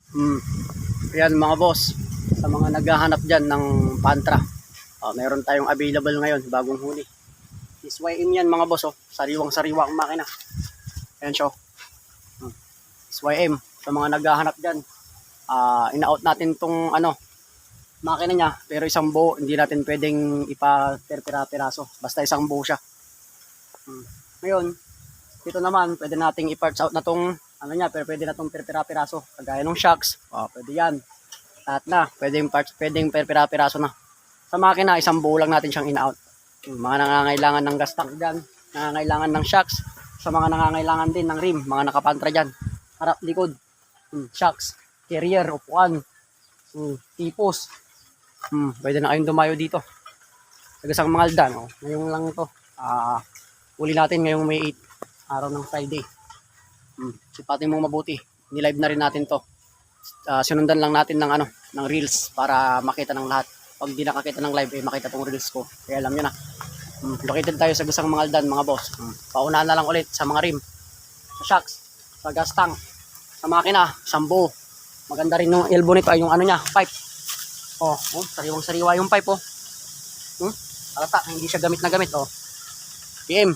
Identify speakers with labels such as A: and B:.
A: Hmm. Yan mga boss, sa mga naghahanap dyan ng Pantra, meron tayong available ngayon, bagong huli. SYM yan mga boss, sariwang sariwa ang makina. Ayan siya. SYM, sa mga naghahanap dyan, ina-out natin tong makina niya, pero isang buo, hindi natin pwedeng ipa-piraso, basta isang buo siya. Ngayon, dito naman, pwede nating i-parts out na tong pero pwede na tong piraso, kagaya ng shocks, pwede yan. Lahat na, pwedeng piraso na. Sa makina, isang buo lang natin siyang ina-out. Mga nangangailangan ng gas tank dyan, nangangailangan ng shocks, sa mga nangangailangan din ng rim, mga nakapantra dyan, harap, likod, shocks, carrier, upuan, tipos, pwede na kayong dumayo dito. Tagasang Mangaldan, ngayon lang to, uli natin ngayong May 8, araw ng Friday. Sipatin mo mabuti, nilive na rin natin to. Sinundan lang natin ng reels para makita ng lahat. Pag di nakakita ng live, makita tong reels ko. Kaya alam nyo na. Located tayo sa Gasang Mangaldan mga boss. Paunahan na lang ulit sa mga rim, sa shocks, sa gas tank, sa makina, sambo. Maganda rin yung elbow nito ay yung pipe. Sariwang sariwa yung pipe. Alata, hindi siya gamit na gamit. PM.